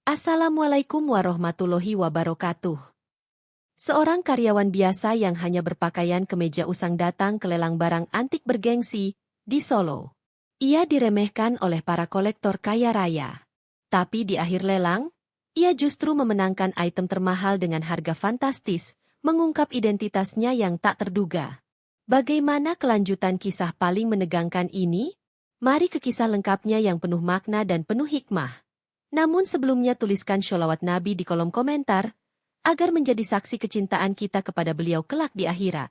Assalamualaikum warahmatullahi wabarakatuh. Seorang karyawan biasa yang hanya berpakaian kemeja usang datang ke lelang barang antik bergengsi di Solo. Ia diremehkan oleh para kolektor kaya raya. Tapi di akhir lelang, ia justru memenangkan item termahal dengan harga fantastis, mengungkap identitasnya yang tak terduga. Bagaimana kelanjutan kisah paling menegangkan ini? Mari ke kisah lengkapnya yang penuh makna dan penuh hikmah. Namun sebelumnya tuliskan sholawat Nabi di kolom komentar, agar menjadi saksi kecintaan kita kepada beliau kelak di akhirat.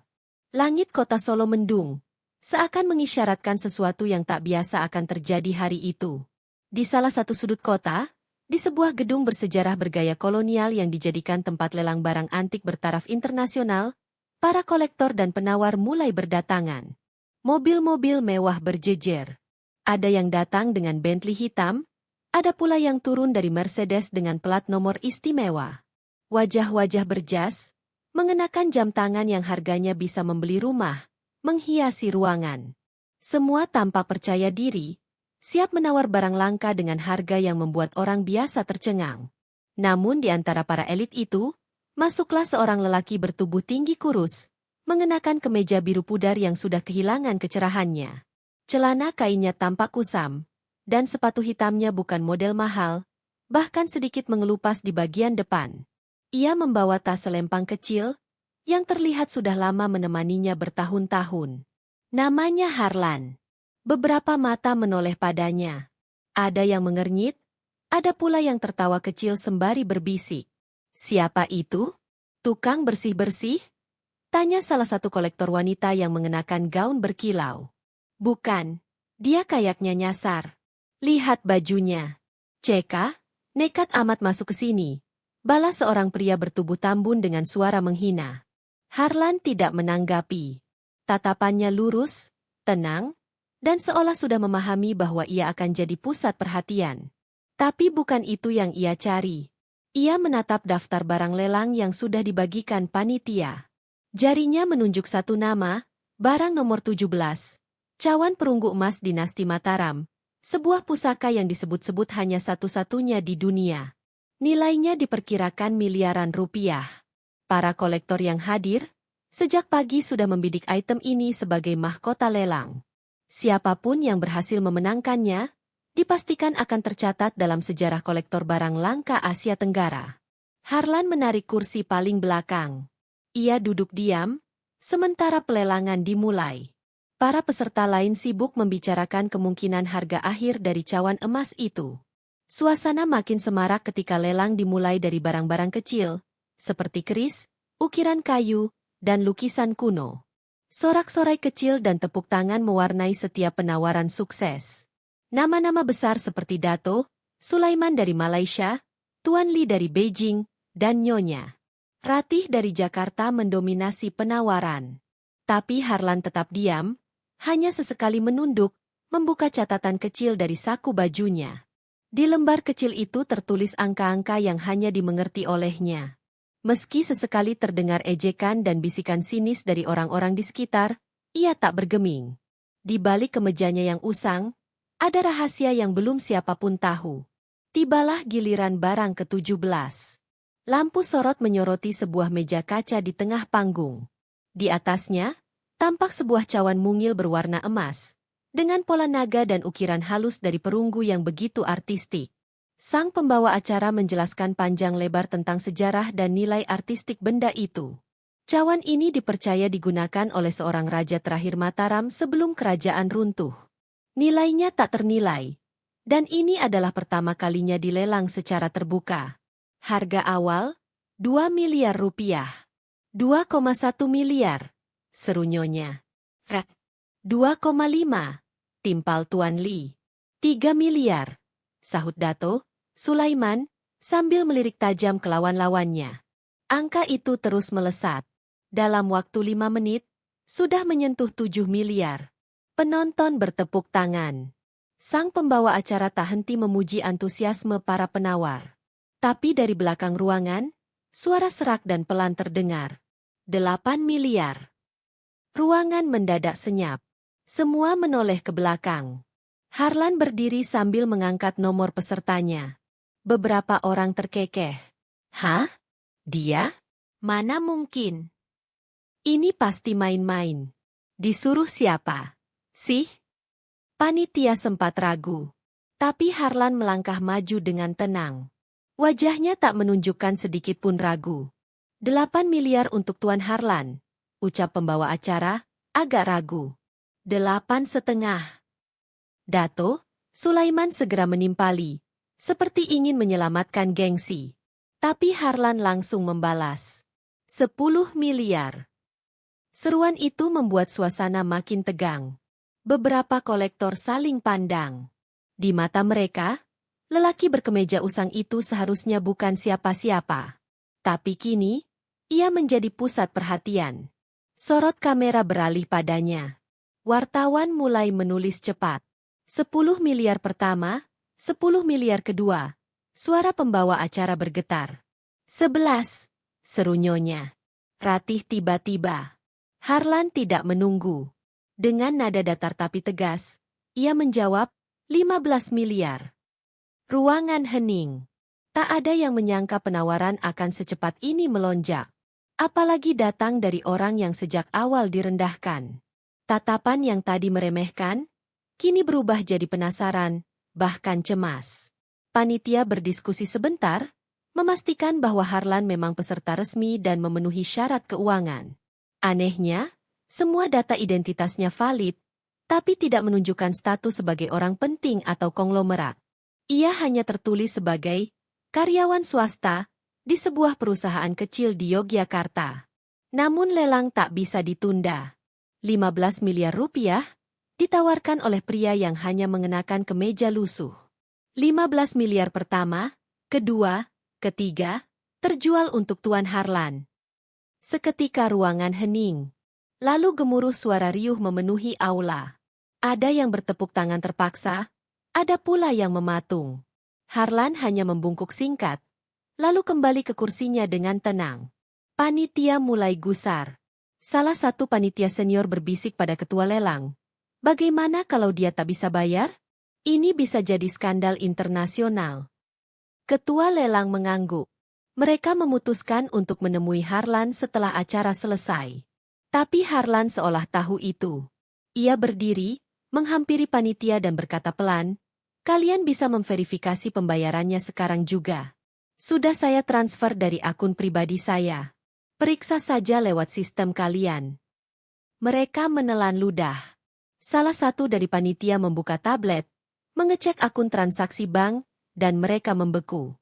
Langit kota Solo mendung, seakan mengisyaratkan sesuatu yang tak biasa akan terjadi hari itu. Di salah satu sudut kota, di sebuah gedung bersejarah bergaya kolonial yang dijadikan tempat lelang barang antik bertaraf internasional, para kolektor dan penawar mulai berdatangan. Mobil-mobil mewah berjejer. Ada yang datang dengan Bentley hitam, ada pula yang turun dari Mercedes dengan plat nomor istimewa. Wajah-wajah berjas, mengenakan jam tangan yang harganya bisa membeli rumah, menghiasi ruangan. Semua tampak percaya diri, siap menawar barang langka dengan harga yang membuat orang biasa tercengang. Namun di antara para elit itu, masuklah seorang lelaki bertubuh tinggi kurus, mengenakan kemeja biru pudar yang sudah kehilangan kecerahannya. Celana kainnya tampak kusam, dan sepatu hitamnya bukan model mahal, bahkan sedikit mengelupas di bagian depan. Ia membawa tas selempang kecil, yang terlihat sudah lama menemaninya bertahun-tahun. Namanya Harlan. Beberapa mata menoleh padanya. Ada yang mengernyit, ada pula yang tertawa kecil sembari berbisik. Siapa itu? Tukang bersih-bersih? Tanya salah satu kolektor wanita yang mengenakan gaun berkilau. Bukan, dia kayaknya nyasar. Lihat bajunya. Ceka, nekat amat masuk ke sini. Balas seorang pria bertubuh tambun dengan suara menghina. Harlan tidak menanggapi. Tatapannya lurus, tenang, dan seolah sudah memahami bahwa ia akan jadi pusat perhatian. Tapi bukan itu yang ia cari. Ia menatap daftar barang lelang yang sudah dibagikan panitia. Jarinya menunjuk satu nama, barang nomor 17, cawan perunggu emas dinasti Mataram. Sebuah pusaka yang disebut-sebut hanya satu-satunya di dunia. Nilainya diperkirakan miliaran rupiah. Para kolektor yang hadir, sejak pagi sudah membidik item ini sebagai mahkota lelang. Siapapun yang berhasil memenangkannya, dipastikan akan tercatat dalam sejarah kolektor barang langka Asia Tenggara. Harlan menarik kursi paling belakang. Ia duduk diam, sementara pelelangan dimulai. Para peserta lain sibuk membicarakan kemungkinan harga akhir dari cawan emas itu. Suasana makin semarak ketika lelang dimulai dari barang-barang kecil, seperti keris, ukiran kayu, dan lukisan kuno. Sorak-sorai kecil dan tepuk tangan mewarnai setiap penawaran sukses. Nama-nama besar seperti Dato, Sulaiman dari Malaysia, Tuan Lee dari Beijing, dan Nyonya Ratih dari Jakarta mendominasi penawaran. Tapi Harlan tetap diam, hanya sesekali menunduk, membuka catatan kecil dari saku bajunya. Di lembar kecil itu tertulis angka-angka yang hanya dimengerti olehnya. Meski sesekali terdengar ejekan dan bisikan sinis dari orang-orang di sekitar, ia tak bergeming. Di balik kemejanya yang usang, ada rahasia yang belum siapapun tahu. Tibalah giliran barang ke-17. Lampu sorot menyoroti sebuah meja kaca di tengah panggung. Di atasnya, tampak sebuah cawan mungil berwarna emas, dengan pola naga dan ukiran halus dari perunggu yang begitu artistik. Sang pembawa acara menjelaskan panjang lebar tentang sejarah dan nilai artistik benda itu. Cawan ini dipercaya digunakan oleh seorang raja terakhir Mataram sebelum kerajaan runtuh. Nilainya tak ternilai, dan ini adalah pertama kalinya dilelang secara terbuka. Harga awal, 2 miliar rupiah. 2,1 miliar. Seru Nyonya. 2,5. Timpal Tuan Lee. 3 miliar. Sahut Dato, Sulaiman, sambil melirik tajam ke lawan-lawannya. Angka itu terus melesat. Dalam waktu 5 menit, sudah menyentuh 7 miliar. Penonton bertepuk tangan. Sang pembawa acara tak henti memuji antusiasme para penawar. Tapi dari belakang ruangan, suara serak dan pelan terdengar. 8 miliar. Ruangan mendadak senyap. Semua menoleh ke belakang. Harlan berdiri sambil mengangkat nomor pesertanya. Beberapa orang terkekeh. Hah? Dia? Mana mungkin? Ini pasti main-main. Disuruh siapa? Sih? Panitia sempat ragu. Tapi Harlan melangkah maju dengan tenang. Wajahnya tak menunjukkan sedikit pun ragu. 8 miliar untuk Tuan Harlan, ucap pembawa acara, agak ragu. 8,5. Dato, Sulaiman segera menimpali, seperti ingin menyelamatkan gengsi. Tapi Harlan langsung membalas. 10 miliar. Seruan itu membuat suasana makin tegang. Beberapa kolektor saling pandang. Di mata mereka, lelaki berkemeja usang itu seharusnya bukan siapa-siapa. Tapi kini, ia menjadi pusat perhatian. Sorot kamera beralih padanya. Wartawan mulai menulis cepat. 10 miliar pertama, 10 miliar kedua. Suara pembawa acara bergetar. 11, seru Nyonya. Ratih tiba-tiba. Harlan tidak menunggu. Dengan nada datar tapi tegas, ia menjawab, 15 miliar. Ruangan hening. Tak ada yang menyangka penawaran akan secepat ini melonjak. Apalagi datang dari orang yang sejak awal direndahkan. Tatapan yang tadi meremehkan, kini berubah jadi penasaran, bahkan cemas. Panitia berdiskusi sebentar, memastikan bahwa Harlan memang peserta resmi dan memenuhi syarat keuangan. Anehnya, semua data identitasnya valid, tapi tidak menunjukkan status sebagai orang penting atau konglomerat. Ia hanya tertulis sebagai karyawan swasta di sebuah perusahaan kecil di Yogyakarta. Namun lelang tak bisa ditunda. 15 miliar rupiah ditawarkan oleh pria yang hanya mengenakan kemeja lusuh. 15 miliar pertama, kedua, ketiga, terjual untuk Tuan Harlan. Seketika ruangan hening. Lalu gemuruh suara riuh memenuhi aula. Ada yang bertepuk tangan terpaksa, ada pula yang mematung. Harlan hanya membungkuk singkat, lalu kembali ke kursinya dengan tenang. Panitia mulai gusar. Salah satu panitia senior berbisik pada ketua lelang. Bagaimana kalau dia tak bisa bayar? Ini bisa jadi skandal internasional. Ketua lelang mengangguk. Mereka memutuskan untuk menemui Harlan setelah acara selesai. Tapi Harlan seolah tahu itu. Ia berdiri, menghampiri panitia dan berkata pelan, "Kalian bisa memverifikasi pembayarannya sekarang juga. Sudah saya transfer dari akun pribadi saya. Periksa saja lewat sistem kalian." Mereka menelan ludah. Salah satu dari panitia membuka tablet, mengecek akun transaksi bank, dan mereka membeku.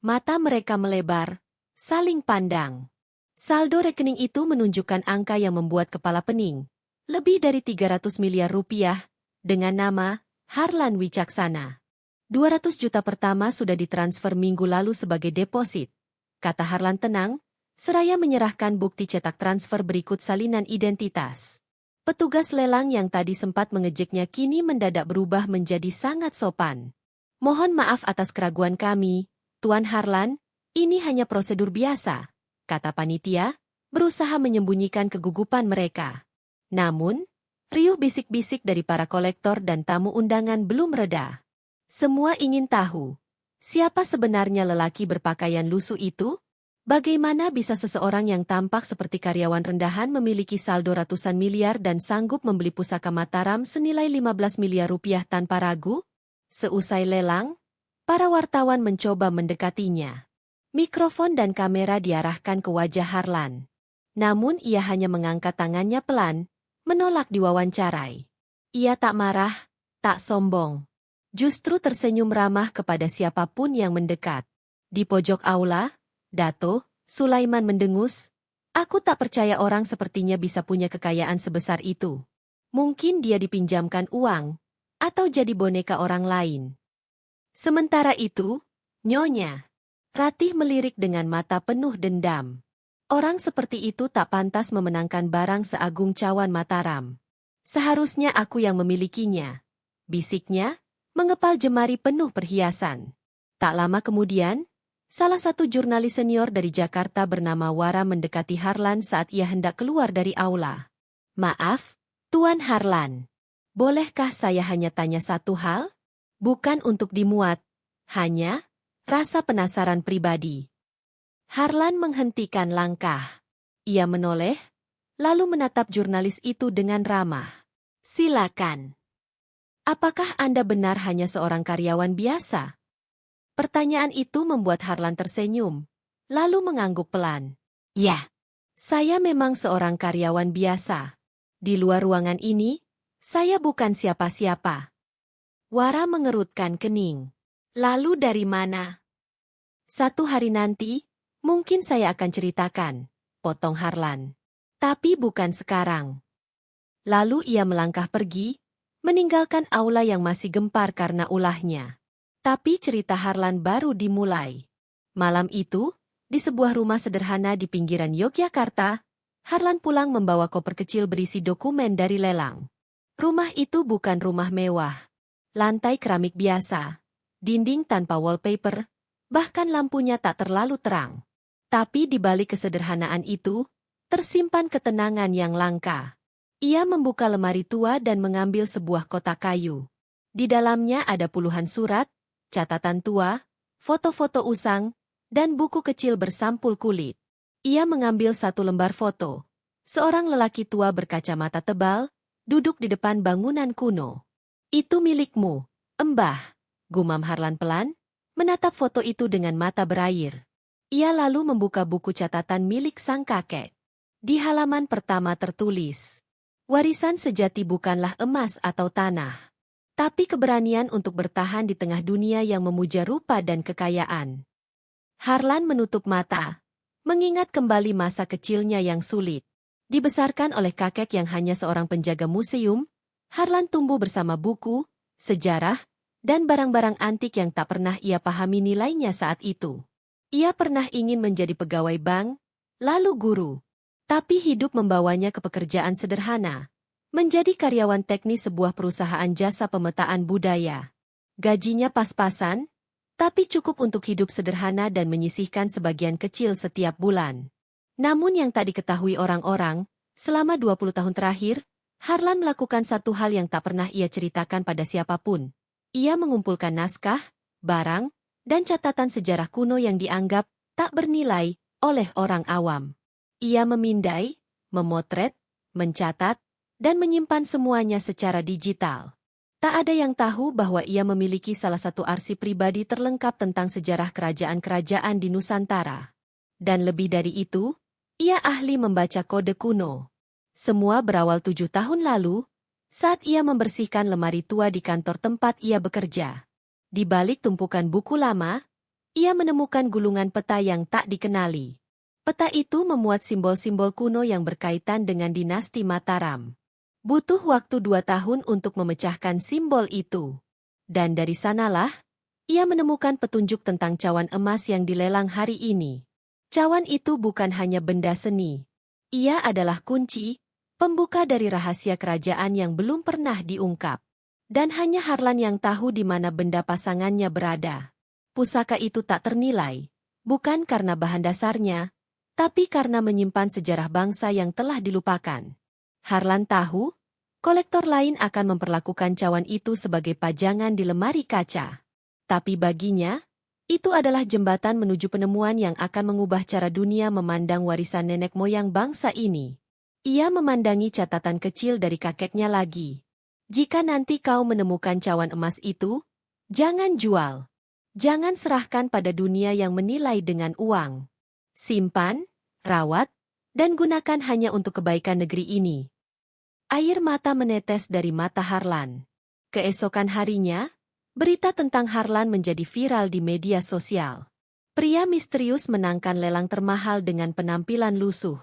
Mata mereka melebar, saling pandang. Saldo rekening itu menunjukkan angka yang membuat kepala pening. Lebih dari 300 miliar rupiah, dengan nama Harlan Wicaksana. 200 juta pertama sudah ditransfer minggu lalu sebagai deposit, kata Harlan tenang, seraya menyerahkan bukti cetak transfer berikut salinan identitas. Petugas lelang yang tadi sempat mengejeknya kini mendadak berubah menjadi sangat sopan. "Mohon maaf atas keraguan kami, Tuan Harlan, ini hanya prosedur biasa," kata panitia, berusaha menyembunyikan kegugupan mereka. Namun, riuh bisik-bisik dari para kolektor dan tamu undangan belum reda. Semua ingin tahu, siapa sebenarnya lelaki berpakaian lusuh itu? Bagaimana bisa seseorang yang tampak seperti karyawan rendahan memiliki saldo ratusan miliar dan sanggup membeli pusaka Mataram senilai 15 miliar rupiah tanpa ragu? Seusai lelang, para wartawan mencoba mendekatinya. Mikrofon dan kamera diarahkan ke wajah Harlan. Namun ia hanya mengangkat tangannya pelan, menolak diwawancarai. Ia tak marah, tak sombong. Justru tersenyum ramah kepada siapapun yang mendekat. Di pojok aula, Dato, Sulaiman mendengus, "Aku tak percaya orang sepertinya bisa punya kekayaan sebesar itu. Mungkin dia dipinjamkan uang, atau jadi boneka orang lain." Sementara itu, Nyonya Ratih melirik dengan mata penuh dendam. Orang seperti itu tak pantas memenangkan barang seagung cawan Mataram. Seharusnya aku yang memilikinya, bisiknya, mengepal jemari penuh perhiasan. Tak lama kemudian, salah satu jurnalis senior dari Jakarta bernama Wara mendekati Harlan saat ia hendak keluar dari aula. "Maaf, Tuan Harlan. Bolehkah saya hanya tanya satu hal? Bukan untuk dimuat, hanya..." Rasa penasaran pribadi. Harlan menghentikan langkah. Ia menoleh, lalu menatap jurnalis itu dengan ramah. Silakan. Apakah Anda benar hanya seorang karyawan biasa? Pertanyaan itu membuat Harlan tersenyum, lalu mengangguk pelan. Ya, saya memang seorang karyawan biasa. Di luar ruangan ini, saya bukan siapa-siapa. Wara mengerutkan kening. Lalu dari mana? Satu hari nanti, mungkin saya akan ceritakan, potong Harlan. Tapi bukan sekarang. Lalu ia melangkah pergi, meninggalkan aula yang masih gempar karena ulahnya. Tapi cerita Harlan baru dimulai. Malam itu, di sebuah rumah sederhana di pinggiran Yogyakarta, Harlan pulang membawa koper kecil berisi dokumen dari lelang. Rumah itu bukan rumah mewah. Lantai keramik biasa, dinding tanpa wallpaper, bahkan lampunya tak terlalu terang. Tapi di balik kesederhanaan itu, tersimpan ketenangan yang langka. Ia membuka lemari tua dan mengambil sebuah kotak kayu. Di dalamnya ada puluhan surat, catatan tua, foto-foto usang, dan buku kecil bersampul kulit. Ia mengambil satu lembar foto. Seorang lelaki tua berkacamata tebal, duduk di depan bangunan kuno. Itu milikmu, Embah, gumam Harlan pelan, menatap foto itu dengan mata berair. Ia lalu membuka buku catatan milik sang kakek. Di halaman pertama tertulis, warisan sejati bukanlah emas atau tanah, tapi keberanian untuk bertahan di tengah dunia yang memuja rupa dan kekayaan. Harlan menutup mata, mengingat kembali masa kecilnya yang sulit. Dibesarkan oleh kakek yang hanya seorang penjaga museum, Harlan tumbuh bersama buku, sejarah, dan barang-barang antik yang tak pernah ia pahami nilainya saat itu. Ia pernah ingin menjadi pegawai bank, lalu guru. Tapi hidup membawanya ke pekerjaan sederhana, menjadi karyawan teknis sebuah perusahaan jasa pemetaan budaya. Gajinya pas-pasan, tapi cukup untuk hidup sederhana dan menyisihkan sebagian kecil setiap bulan. Namun yang tak diketahui orang-orang, selama 20 tahun terakhir, Harlan melakukan satu hal yang tak pernah ia ceritakan pada siapapun. Ia mengumpulkan naskah, barang, dan catatan sejarah kuno yang dianggap tak bernilai oleh orang awam. Ia memindai, memotret, mencatat, dan menyimpan semuanya secara digital. Tak ada yang tahu bahwa ia memiliki salah satu arsip pribadi terlengkap tentang sejarah kerajaan-kerajaan di Nusantara. Dan lebih dari itu, ia ahli membaca kode kuno. Semua berawal 7 tahun lalu, saat ia membersihkan lemari tua di kantor tempat ia bekerja. Di balik tumpukan buku lama, ia menemukan gulungan peta yang tak dikenali. Peta itu memuat simbol-simbol kuno yang berkaitan dengan dinasti Mataram. Butuh waktu 2 tahun untuk memecahkan simbol itu. Dan dari sanalah, ia menemukan petunjuk tentang cawan emas yang dilelang hari ini. Cawan itu bukan hanya benda seni. Ia adalah kunci, pembuka dari rahasia kerajaan yang belum pernah diungkap. Dan hanya Harlan yang tahu di mana benda pasangannya berada. Pusaka itu tak ternilai, bukan karena bahan dasarnya, tapi karena menyimpan sejarah bangsa yang telah dilupakan. Harlan tahu, kolektor lain akan memperlakukan cawan itu sebagai pajangan di lemari kaca. Tapi baginya, itu adalah jembatan menuju penemuan yang akan mengubah cara dunia memandang warisan nenek moyang bangsa ini. Ia memandangi catatan kecil dari kakeknya lagi. Jika nanti kau menemukan cawan emas itu, jangan jual. Jangan serahkan pada dunia yang menilai dengan uang. Simpan, rawat, dan gunakan hanya untuk kebaikan negeri ini. Air mata menetes dari mata Harlan. Keesokan harinya, berita tentang Harlan menjadi viral di media sosial. Pria misterius menangkan lelang termahal dengan penampilan lusuh.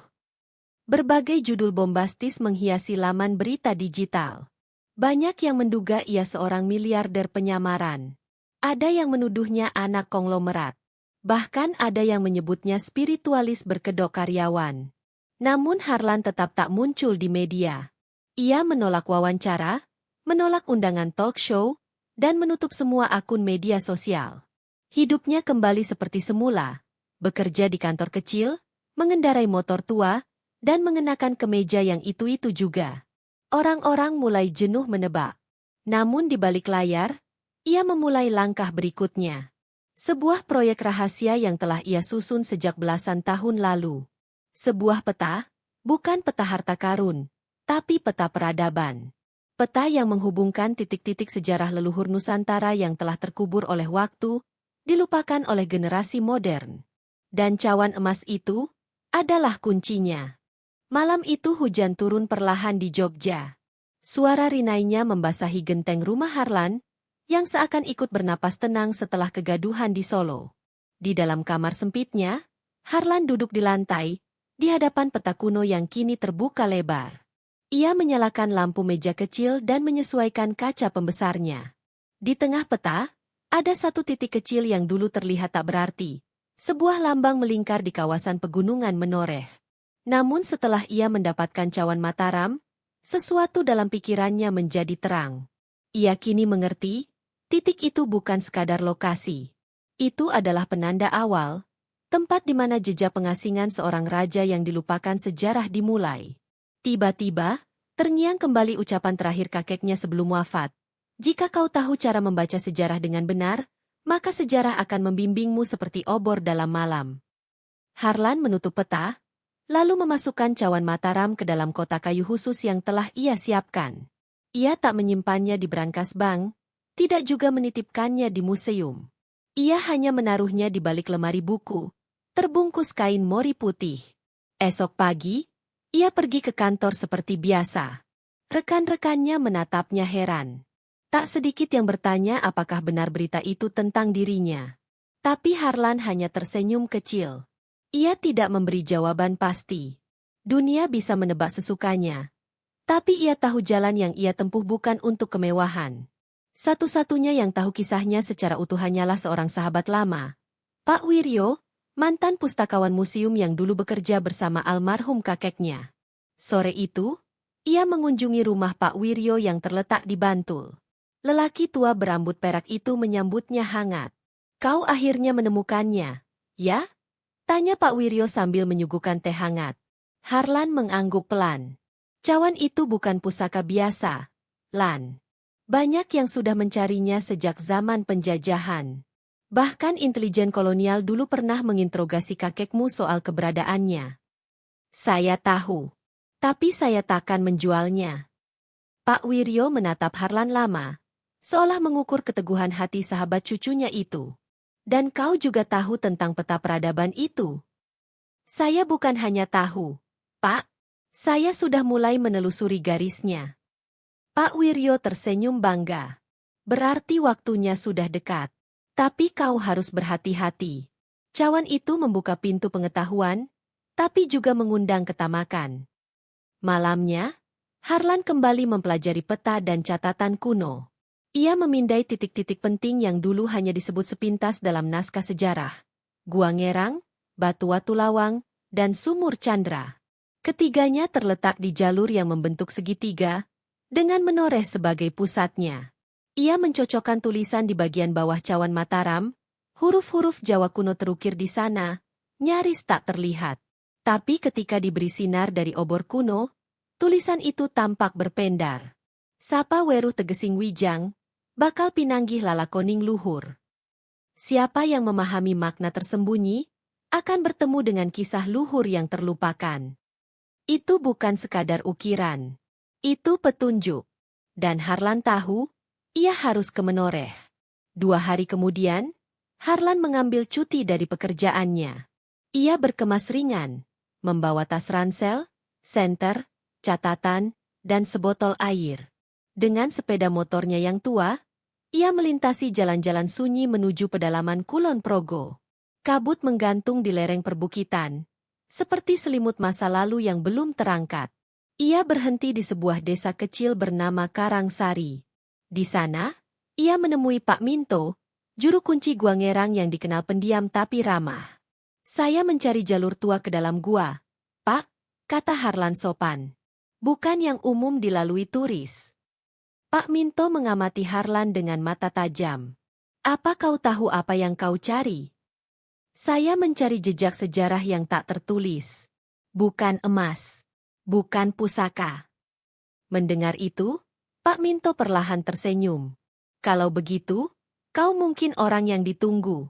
Berbagai judul bombastis menghiasi laman berita digital. Banyak yang menduga ia seorang miliarder penyamaran. Ada yang menuduhnya anak konglomerat. Bahkan ada yang menyebutnya spiritualis berkedok karyawan. Namun Harlan tetap tak muncul di media. Ia menolak wawancara, menolak undangan talk show, dan menutup semua akun media sosial. Hidupnya kembali seperti semula, bekerja di kantor kecil, mengendarai motor tua, dan mengenakan kemeja yang itu-itu juga. Orang-orang mulai jenuh menebak. Namun di balik layar, ia memulai langkah berikutnya. Sebuah proyek rahasia yang telah ia susun sejak belasan tahun lalu. Sebuah peta, bukan peta harta karun, tapi peta peradaban. Peta yang menghubungkan titik-titik sejarah leluhur Nusantara yang telah terkubur oleh waktu, dilupakan oleh generasi modern. Dan cawan emas itu adalah kuncinya. Malam itu hujan turun perlahan di Jogja. Suara rinainya membasahi genteng rumah Harlan, yang seakan ikut bernapas tenang setelah kegaduhan di Solo. Di dalam kamar sempitnya, Harlan duduk di lantai, di hadapan peta kuno yang kini terbuka lebar. Ia menyalakan lampu meja kecil dan menyesuaikan kaca pembesarnya. Di tengah peta, ada satu titik kecil yang dulu terlihat tak berarti. Sebuah lambang melingkar di kawasan pegunungan menoreh. Namun setelah ia mendapatkan cawan Mataram, sesuatu dalam pikirannya menjadi terang. Ia kini mengerti, titik itu bukan sekadar lokasi. Itu adalah penanda awal, tempat di mana jejak pengasingan seorang raja yang dilupakan sejarah dimulai. Tiba-tiba, terngiang kembali ucapan terakhir kakeknya sebelum wafat. Jika kau tahu cara membaca sejarah dengan benar, maka sejarah akan membimbingmu seperti obor dalam malam. Harlan menutup peta, lalu memasukkan cawan Mataram ke dalam kotak kayu khusus yang telah ia siapkan. Ia tak menyimpannya di brankas bank, tidak juga menitipkannya di museum. Ia hanya menaruhnya di balik lemari buku, terbungkus kain mori putih. Esok pagi, ia pergi ke kantor seperti biasa. Rekan-rekannya menatapnya heran. Tak sedikit yang bertanya apakah benar berita itu tentang dirinya. Tapi Harlan hanya tersenyum kecil. Ia tidak memberi jawaban pasti. Dunia bisa menebak sesukanya. Tapi ia tahu jalan yang ia tempuh bukan untuk kemewahan. Satu-satunya yang tahu kisahnya secara utuh hanyalah seorang sahabat lama. Pak Wiryo, mantan pustakawan museum yang dulu bekerja bersama almarhum kakeknya. Sore itu, ia mengunjungi rumah Pak Wiryo yang terletak di Bantul. Lelaki tua berambut perak itu menyambutnya hangat. Kau akhirnya menemukannya, ya? Tanya Pak Wiryo sambil menyuguhkan teh hangat. Harlan mengangguk pelan. Cawan itu bukan pusaka biasa, Lan. Banyak yang sudah mencarinya sejak zaman penjajahan. Bahkan intelijen kolonial dulu pernah menginterogasi kakekmu soal keberadaannya. Saya tahu. Tapi saya takkan menjualnya. Pak Wiryo menatap Harlan lama, seolah mengukur keteguhan hati sahabat cucunya itu. Dan kau juga tahu tentang peta peradaban itu? Saya bukan hanya tahu, Pak. Saya sudah mulai menelusuri garisnya. Pak Wiryo tersenyum bangga. Berarti waktunya sudah dekat. Tapi kau harus berhati-hati. Cawan itu membuka pintu pengetahuan, tapi juga mengundang ketamakan. Malamnya, Harlan kembali mempelajari peta dan catatan kuno. Ia memindai titik-titik penting yang dulu hanya disebut sepintas dalam naskah sejarah. Gua Ngerang, Batu Watu Lawang, dan Sumur Candra. Ketiganya terletak di jalur yang membentuk segitiga, dengan menoreh sebagai pusatnya. Ia mencocokkan tulisan di bagian bawah cawan Mataram, huruf-huruf Jawa kuno terukir di sana, nyaris tak terlihat. Tapi ketika diberi sinar dari obor kuno, tulisan itu tampak berpendar. Sapa weruh tegesing wijang, bakal pinanggih lalakoning luhur. Siapa yang memahami makna tersembunyi, akan bertemu dengan kisah luhur yang terlupakan. Itu bukan sekadar ukiran. Itu petunjuk. Dan Harlan tahu, ia harus ke Menoreh. 2 hari kemudian, Harlan mengambil cuti dari pekerjaannya. Ia berkemas ringan, membawa tas ransel, senter, catatan, dan sebotol air. Dengan sepeda motornya yang tua, ia melintasi jalan-jalan sunyi menuju pedalaman Kulon Progo. Kabut menggantung di lereng perbukitan, seperti selimut masa lalu yang belum terangkat. Ia berhenti di sebuah desa kecil bernama Karangsari. Di sana, ia menemui Pak Minto, juru kunci Gua Ngerang yang dikenal pendiam tapi ramah. Saya mencari jalur tua ke dalam gua, Pak, kata Harlan sopan. Bukan yang umum dilalui turis. Pak Minto mengamati Harlan dengan mata tajam. Apa kau tahu apa yang kau cari? Saya mencari jejak sejarah yang tak tertulis. Bukan emas. Bukan pusaka. Mendengar itu, Pak Minto perlahan tersenyum. Kalau begitu, kau mungkin orang yang ditunggu.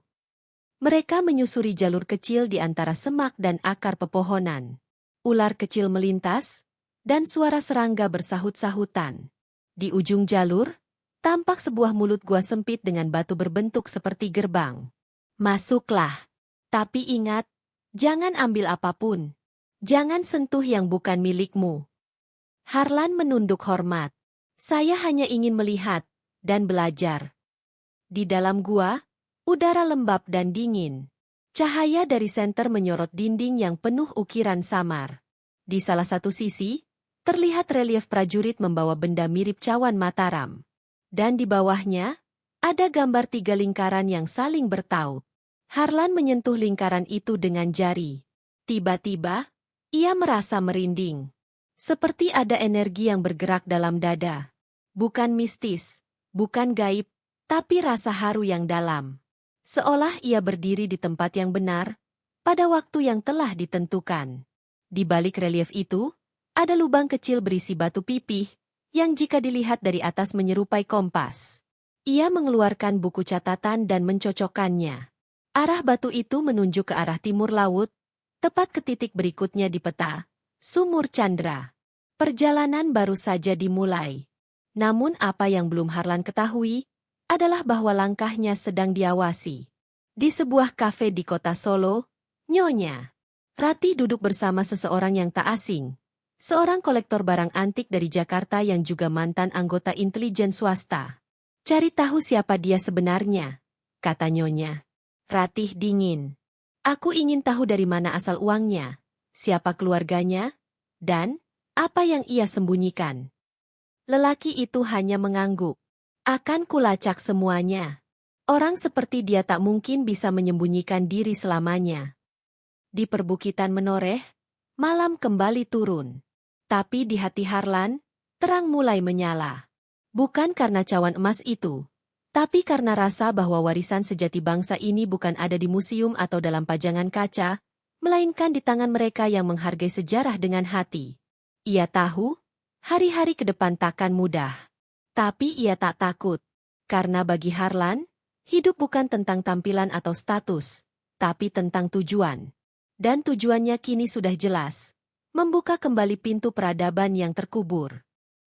Mereka menyusuri jalur kecil di antara semak dan akar pepohonan. Ular kecil melintas, dan suara serangga bersahut-sahutan. Di ujung jalur, tampak sebuah mulut gua sempit dengan batu berbentuk seperti gerbang. Masuklah. Tapi ingat, jangan ambil apapun. Jangan sentuh yang bukan milikmu. Harlan menunduk hormat. Saya hanya ingin melihat dan belajar. Di dalam gua, udara lembab dan dingin. Cahaya dari senter menyorot dinding yang penuh ukiran samar. Di salah satu sisi, terlihat relief prajurit membawa benda mirip cawan Mataram. Dan di bawahnya, ada gambar 3 lingkaran yang saling bertaut. Harlan menyentuh lingkaran itu dengan jari. Tiba-tiba, ia merasa merinding. Seperti ada energi yang bergerak dalam dada. Bukan mistis, bukan gaib, tapi rasa haru yang dalam. Seolah ia berdiri di tempat yang benar, pada waktu yang telah ditentukan. Di balik relief itu, ada lubang kecil berisi batu pipih, yang jika dilihat dari atas menyerupai kompas. Ia mengeluarkan buku catatan dan mencocokkannya. Arah batu itu menunjuk ke arah timur laut, tepat ke titik berikutnya di peta, Sumur Chandra. Perjalanan baru saja dimulai. Namun apa yang belum Harlan ketahui, adalah bahwa langkahnya sedang diawasi. Di sebuah kafe di kota Solo, Nyonya Ratih duduk bersama seseorang yang tak asing. Seorang kolektor barang antik dari Jakarta yang juga mantan anggota intelijen swasta. Cari tahu siapa dia sebenarnya, kata Nyonya Ratih dingin. Aku ingin tahu dari mana asal uangnya, siapa keluarganya, dan apa yang ia sembunyikan. Lelaki itu hanya mengangguk. Akan kulacak semuanya. Orang seperti dia tak mungkin bisa menyembunyikan diri selamanya. Di perbukitan menoreh, malam kembali turun. Tapi di hati Harlan, terang mulai menyala. Bukan karena cawan emas itu, tapi karena rasa bahwa warisan sejati bangsa ini bukan ada di museum atau dalam pajangan kaca, melainkan di tangan mereka yang menghargai sejarah dengan hati. Ia tahu, hari-hari ke depan takkan mudah. Tapi ia tak takut. Karena bagi Harlan, hidup bukan tentang tampilan atau status, tapi tentang tujuan. Dan tujuannya kini sudah jelas. Membuka kembali pintu peradaban yang terkubur.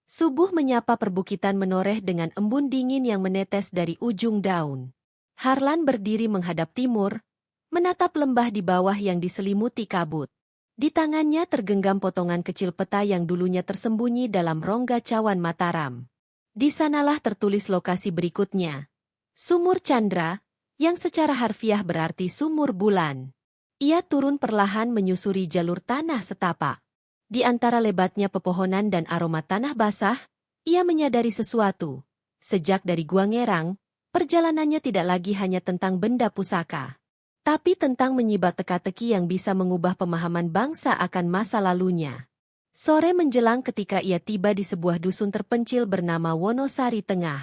Subuh menyapa perbukitan menoreh dengan embun dingin yang menetes dari ujung daun. Harlan berdiri menghadap timur, menatap lembah di bawah yang diselimuti kabut. Di tangannya tergenggam potongan kecil peta yang dulunya tersembunyi dalam rongga cawan Mataram. Di sanalah tertulis lokasi berikutnya. Sumur Chandra, yang secara harfiah berarti sumur bulan. Ia turun perlahan menyusuri jalur tanah setapak. Di antara lebatnya pepohonan dan aroma tanah basah, ia menyadari sesuatu. Sejak dari Gua Ngerang, perjalanannya tidak lagi hanya tentang benda pusaka. Tapi tentang menyibak teka-teki yang bisa mengubah pemahaman bangsa akan masa lalunya. Sore menjelang ketika ia tiba di sebuah dusun terpencil bernama Wonosari Tengah.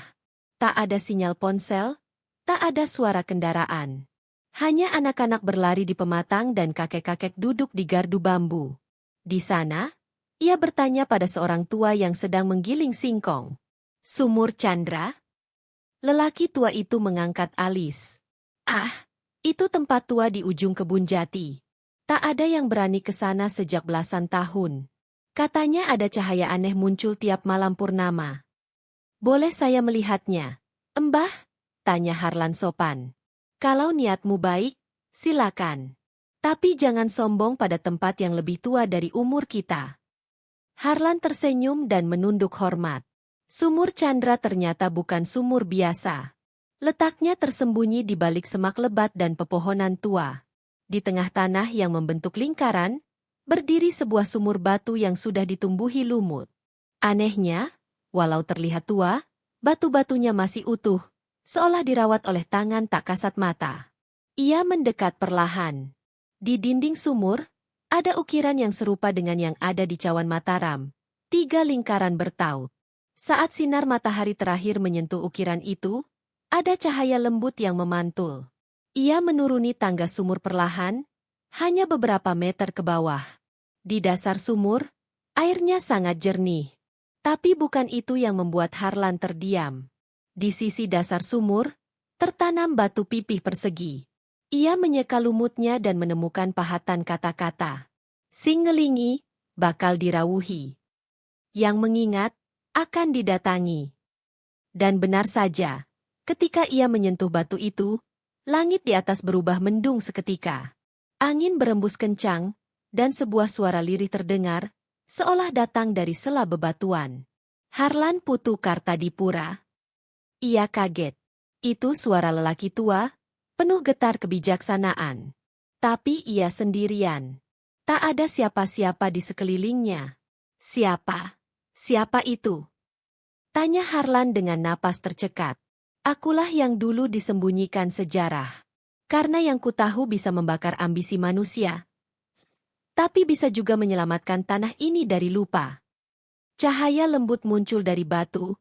Tak ada sinyal ponsel, tak ada suara kendaraan. Hanya anak-anak berlari di pematang dan kakek-kakek duduk di gardu bambu. Di sana, ia bertanya pada seorang tua yang sedang menggiling singkong. Sumur Chandra? Lelaki tua itu mengangkat alis. Ah! Itu tempat tua di ujung kebun jati. Tak ada yang berani ke sana sejak belasan tahun. Katanya ada cahaya aneh muncul tiap malam purnama. Boleh saya melihatnya? Embah? Tanya Harlan sopan. Kalau niatmu baik, silakan. Tapi jangan sombong pada tempat yang lebih tua dari umur kita. Harlan tersenyum dan menunduk hormat. Sumur Chandra ternyata bukan sumur biasa. Letaknya tersembunyi di balik semak lebat dan pepohonan tua. Di tengah tanah yang membentuk lingkaran, berdiri sebuah sumur batu yang sudah ditumbuhi lumut. Anehnya, walau terlihat tua, batu-batunya masih utuh, seolah dirawat oleh tangan tak kasat mata. Ia mendekat perlahan. Di dinding sumur, ada ukiran yang serupa dengan yang ada di cawan Mataram. 3 lingkaran bertaut. Saat sinar matahari terakhir menyentuh ukiran itu, ada cahaya lembut yang memantul. Ia menuruni tangga sumur perlahan, hanya beberapa meter ke bawah. Di dasar sumur, airnya sangat jernih. Tapi bukan itu yang membuat Harlan terdiam. Di sisi dasar sumur, tertanam batu pipih persegi. Ia menyeka lumutnya dan menemukan pahatan kata-kata. Sing ngelingi, bakal dirawuhi. Yang mengingat, akan didatangi. Dan benar saja, ketika ia menyentuh batu itu, langit di atas berubah mendung seketika. Angin berembus kencang, dan sebuah suara lirih terdengar, seolah datang dari sela bebatuan. Harlan Putu Kartadipura. Ia kaget. Itu suara lelaki tua, penuh getar kebijaksanaan. Tapi ia sendirian. Tak ada siapa-siapa di sekelilingnya. Siapa? Siapa itu? Tanya Harlan dengan napas tercekat. Akulah yang dulu disembunyikan sejarah. Karena yang kutahu bisa membakar ambisi manusia. Tapi bisa juga menyelamatkan tanah ini dari lupa. Cahaya lembut muncul dari batu,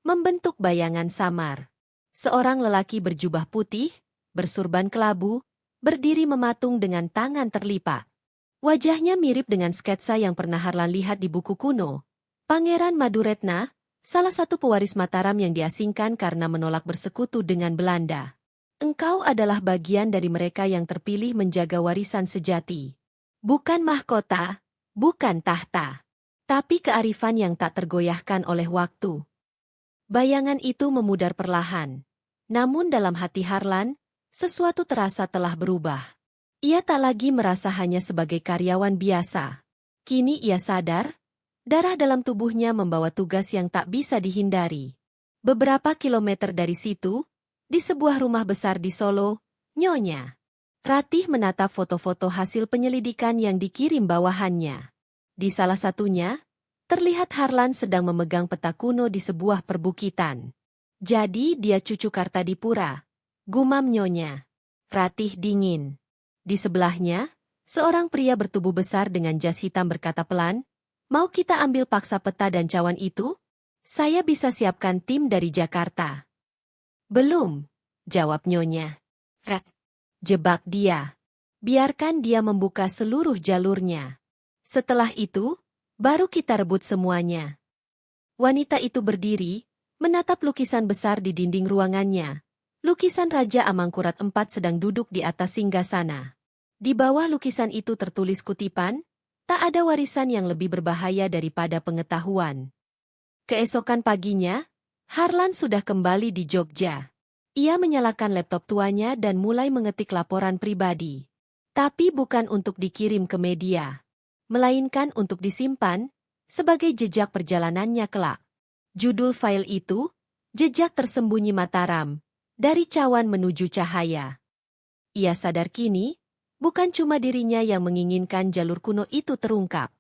membentuk bayangan samar. Seorang lelaki berjubah putih, bersurban kelabu, berdiri mematung dengan tangan terlipat. Wajahnya mirip dengan sketsa yang pernah Harlan lihat di buku kuno. Pangeran Maduretna, salah satu pewaris Mataram yang diasingkan karena menolak bersekutu dengan Belanda. Engkau adalah bagian dari mereka yang terpilih menjaga warisan sejati. Bukan mahkota, bukan tahta, tapi kearifan yang tak tergoyahkan oleh waktu. Bayangan itu memudar perlahan. Namun dalam hati Harlan, sesuatu terasa telah berubah. Ia tak lagi merasa hanya sebagai karyawan biasa. Kini ia sadar, darah dalam tubuhnya membawa tugas yang tak bisa dihindari. Beberapa kilometer dari situ, di sebuah rumah besar di Solo, Nyonya Ratih menatap foto-foto hasil penyelidikan yang dikirim bawahannya. Di salah satunya, terlihat Harlan sedang memegang peta kuno di sebuah perbukitan. Jadi dia cucu Kartadipura, gumam Nyonya Ratih dingin. Di sebelahnya, seorang pria bertubuh besar dengan jas hitam berkata pelan, "Mau kita ambil paksa peta dan cawan itu? Saya bisa siapkan tim dari Jakarta." "Belum," jawab Nyonya Rat. "Jebak dia. Biarkan dia membuka seluruh jalurnya. Setelah itu, baru kita rebut semuanya." Wanita itu berdiri, menatap lukisan besar di dinding ruangannya. Lukisan Raja Amangkurat IV sedang duduk di atas singgasana. Di bawah lukisan itu tertulis kutipan, "Tak ada warisan yang lebih berbahaya daripada pengetahuan." Keesokan paginya, Harlan sudah kembali di Jogja. Ia menyalakan laptop tuanya dan mulai mengetik laporan pribadi. Tapi bukan untuk dikirim ke media, melainkan untuk disimpan sebagai jejak perjalanannya kelak. Judul file itu, Jejak Tersembunyi Mataram, dari Cawan Menuju Cahaya. Ia sadar kini, bukan cuma dirinya yang menginginkan jalur kuno itu terungkap.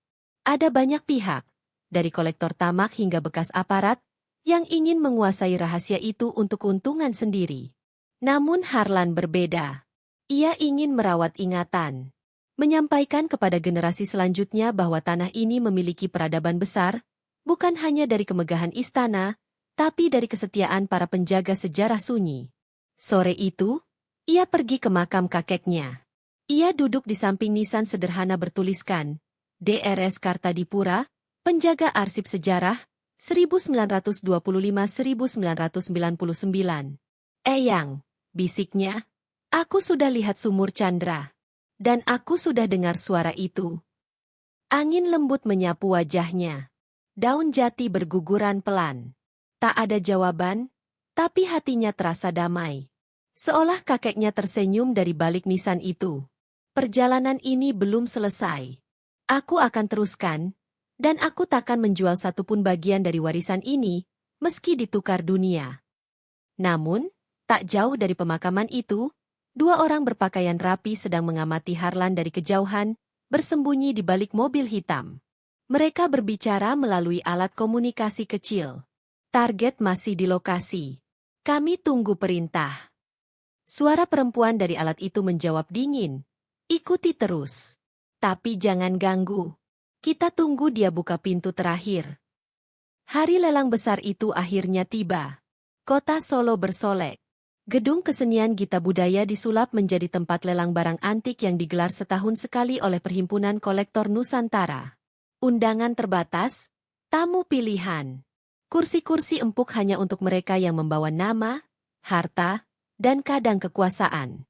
Ada banyak pihak, dari kolektor tamak hingga bekas aparat, yang ingin menguasai rahasia itu untuk keuntungan sendiri. Namun Harlan berbeda. Ia ingin merawat ingatan. Menyampaikan kepada generasi selanjutnya bahwa tanah ini memiliki peradaban besar, bukan hanya dari kemegahan istana, tapi dari kesetiaan para penjaga sejarah sunyi. Sore itu, ia pergi ke makam kakeknya. Ia duduk di samping nisan sederhana bertuliskan, DRS Kartadipura, penjaga arsip sejarah, 1925-1999. "Eyang," bisiknya, "aku sudah lihat sumur Chandra. Dan aku sudah dengar suara itu." Angin lembut menyapu wajahnya. Daun jati berguguran pelan. Tak ada jawaban, tapi hatinya terasa damai. Seolah kakeknya tersenyum dari balik nisan itu. "Perjalanan ini belum selesai. Aku akan teruskan, dan aku takkan menjual satupun bagian dari warisan ini, meski ditukar dunia." Namun, tak jauh dari pemakaman itu, dua orang berpakaian rapi sedang mengamati Harlan dari kejauhan, bersembunyi di balik mobil hitam. Mereka berbicara melalui alat komunikasi kecil. "Target masih di lokasi. Kami tunggu perintah." Suara perempuan dari alat itu menjawab dingin, "Ikuti terus. Tapi jangan ganggu. Kita tunggu dia buka pintu terakhir." Hari lelang besar itu akhirnya tiba. Kota Solo bersolek. Gedung kesenian Gita Budaya disulap menjadi tempat lelang barang antik yang digelar setahun sekali oleh Perhimpunan Kolektor Nusantara. Undangan terbatas, tamu pilihan. Kursi-kursi empuk hanya untuk mereka yang membawa nama, harta, dan kadang kekuasaan.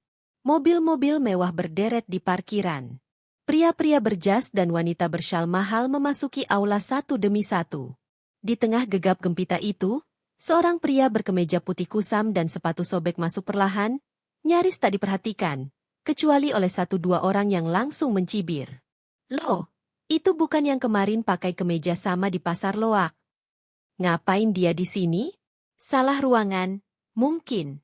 Mobil-mobil mewah berderet di parkiran. Pria-pria berjas dan wanita bersyal mahal memasuki aula satu demi satu. Di tengah gegap gempita itu, seorang pria berkemeja putih kusam dan sepatu sobek masuk perlahan, nyaris tak diperhatikan, kecuali oleh satu dua orang yang langsung mencibir. Loh, itu bukan yang kemarin pakai kemeja sama di pasar loak. Ngapain dia di sini? Salah ruangan, mungkin.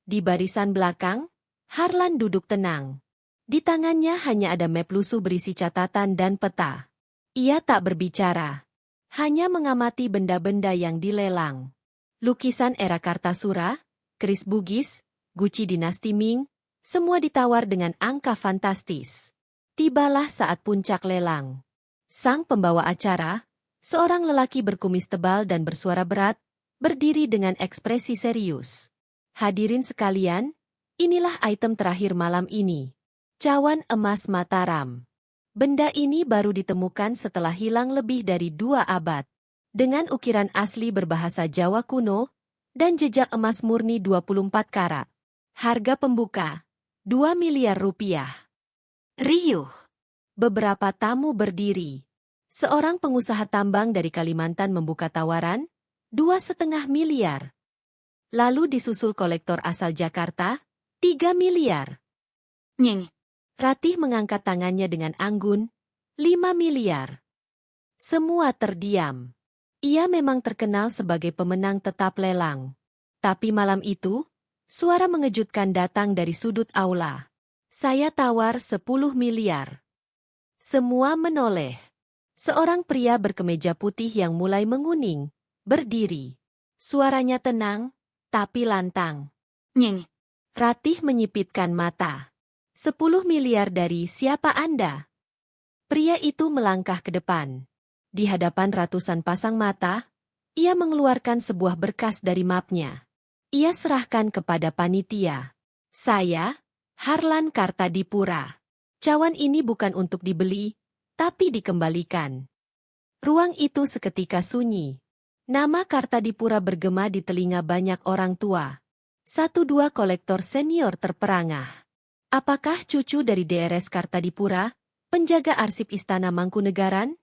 Di barisan belakang, Harlan duduk tenang. Di tangannya hanya ada map lusuh berisi catatan dan peta. Ia tak berbicara. Hanya mengamati benda-benda yang dilelang. Lukisan era Kartasura, keris Bugis, Guci dinasti Ming, semua ditawar dengan angka fantastis. Tibalah saat puncak lelang. Sang pembawa acara, seorang lelaki berkumis tebal dan bersuara berat, berdiri dengan ekspresi serius. Hadirin sekalian, inilah item terakhir malam ini. Cawan emas Mataram. Benda ini baru ditemukan setelah hilang lebih dari 2 abad. Dengan ukiran asli berbahasa Jawa kuno, dan jejak emas murni 24 karat. Harga pembuka, 2 miliar rupiah. Riuh. Beberapa tamu berdiri. Seorang pengusaha tambang dari Kalimantan membuka tawaran, 2,5 miliar. Lalu disusul kolektor asal Jakarta, 3 miliar. Nyeng. Ratih mengangkat tangannya dengan anggun, 5 miliar. Semua terdiam. Ia memang terkenal sebagai pemenang tetap lelang. Tapi malam itu, suara mengejutkan datang dari sudut aula. Saya tawar 10 miliar. Semua menoleh. Seorang pria berkemeja putih yang mulai menguning, berdiri. Suaranya tenang, tapi lantang. Nyeng. Ratih menyipitkan mata. 10 miliar dari siapa Anda? Pria itu melangkah ke depan. Di hadapan ratusan pasang mata, ia mengeluarkan sebuah berkas dari mapnya. Ia serahkan kepada panitia. Saya, Harlan Kartadipura. Cawan ini bukan untuk dibeli, tapi dikembalikan. Ruang itu seketika sunyi. Nama Kartadipura bergema di telinga banyak orang tua. 1-2 kolektor senior terperangah. Apakah cucu dari DRS Kartadipura, penjaga arsip Istana Mangkunegaran?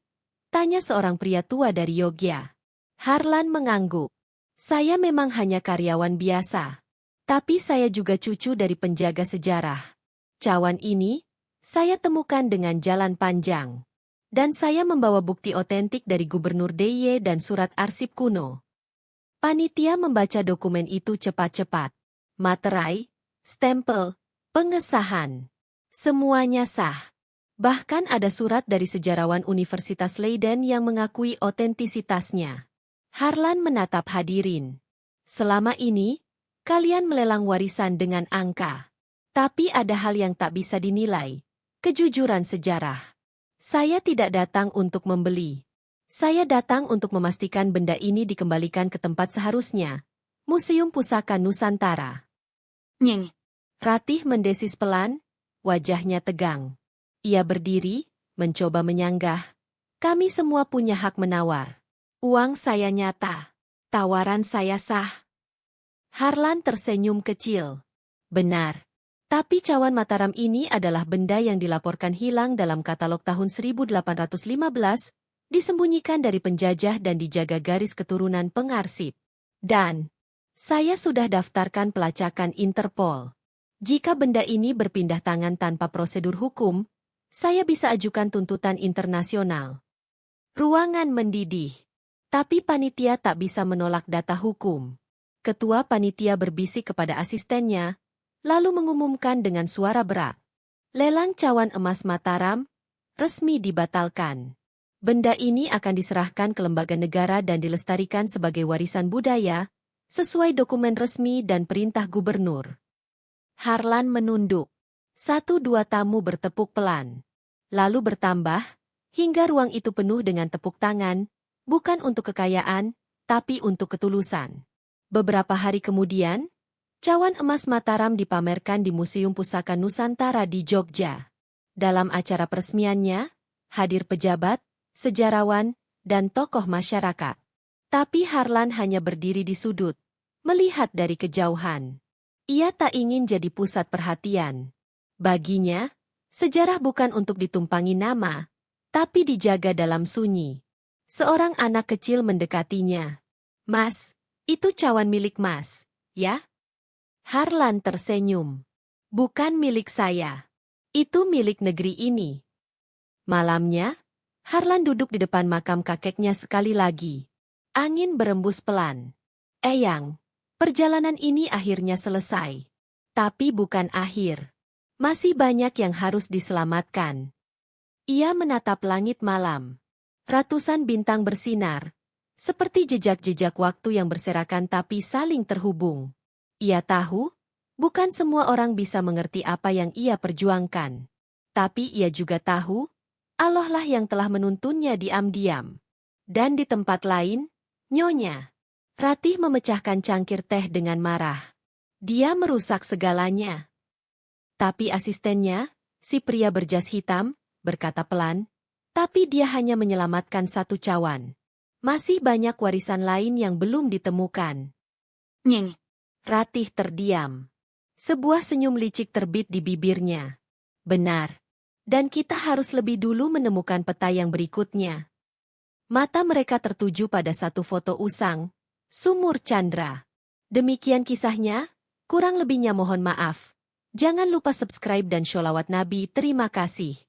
Tanya seorang pria tua dari Yogya. Harlan mengangguk. Saya memang hanya karyawan biasa. Tapi saya juga cucu dari penjaga sejarah. Cawan ini, saya temukan dengan jalan panjang. Dan saya membawa bukti otentik dari Gubernur DIY dan surat arsip kuno. Panitia membaca dokumen itu cepat-cepat. Materai, stempel, pengesahan. Semuanya sah. Bahkan ada surat dari sejarawan Universitas Leiden yang mengakui otentisitasnya. Harlan menatap hadirin. Selama ini, kalian melelang warisan dengan angka. Tapi ada hal yang tak bisa dinilai. Kejujuran sejarah. Saya tidak datang untuk membeli. Saya datang untuk memastikan benda ini dikembalikan ke tempat seharusnya. Museum Pusaka Nusantara. Nyeng. Ratih mendesis pelan, wajahnya tegang. Ia berdiri, mencoba menyanggah. Kami semua punya hak menawar. Uang saya nyata. Tawaran saya sah. Harlan tersenyum kecil. Benar. Tapi cawan Mataram ini adalah benda yang dilaporkan hilang dalam katalog tahun 1815, disembunyikan dari penjajah dan dijaga garis keturunan pengarsip. Dan saya sudah daftarkan pelacakan Interpol. Jika benda ini berpindah tangan tanpa prosedur hukum, saya bisa ajukan tuntutan internasional. Ruangan mendidih. Tapi panitia tak bisa menolak data hukum. Ketua panitia berbisik kepada asistennya, lalu mengumumkan dengan suara berat. Lelang cawan emas Mataram, resmi dibatalkan. Benda ini akan diserahkan ke lembaga negara dan dilestarikan sebagai warisan budaya, sesuai dokumen resmi dan perintah gubernur. Harlan menunduk. 1-2 tamu bertepuk pelan. Lalu bertambah, hingga ruang itu penuh dengan tepuk tangan, bukan untuk kekayaan, tapi untuk ketulusan. Beberapa hari kemudian, cawan emas Mataram dipamerkan di Museum Pusaka Nusantara di Jogja. Dalam acara peresmiannya, hadir pejabat, sejarawan, dan tokoh masyarakat. Tapi Harlan hanya berdiri di sudut, melihat dari kejauhan. Ia tak ingin jadi pusat perhatian. Baginya, sejarah bukan untuk ditumpangi nama, tapi dijaga dalam sunyi. Seorang anak kecil mendekatinya. Mas, itu cawan milik Mas, ya? Harlan tersenyum. Bukan milik saya. Itu milik negeri ini. Malamnya, Harlan duduk di depan makam kakeknya sekali lagi. Angin berembus pelan. Eyang, perjalanan ini akhirnya selesai. Tapi bukan akhir. Masih banyak yang harus diselamatkan. Ia menatap langit malam. Ratusan bintang bersinar. Seperti jejak-jejak waktu yang berserakan tapi saling terhubung. Ia tahu, bukan semua orang bisa mengerti apa yang ia perjuangkan. Tapi ia juga tahu, Allah lah yang telah menuntunnya diam-diam. Dan di tempat lain, Nyonya Ratih memecahkan cangkir teh dengan marah. Dia merusak segalanya. Tapi asistennya, si pria berjas hitam, berkata pelan, tapi dia hanya menyelamatkan satu cawan. Masih banyak warisan lain yang belum ditemukan. Nyeng. Ratih terdiam. Sebuah senyum licik terbit di bibirnya. Benar. Dan kita harus lebih dulu menemukan peta yang berikutnya. Mata mereka tertuju pada satu foto usang, sumur Chandra. Demikian kisahnya, kurang lebihnya mohon maaf. Jangan lupa subscribe dan sholawat Nabi. Terima kasih.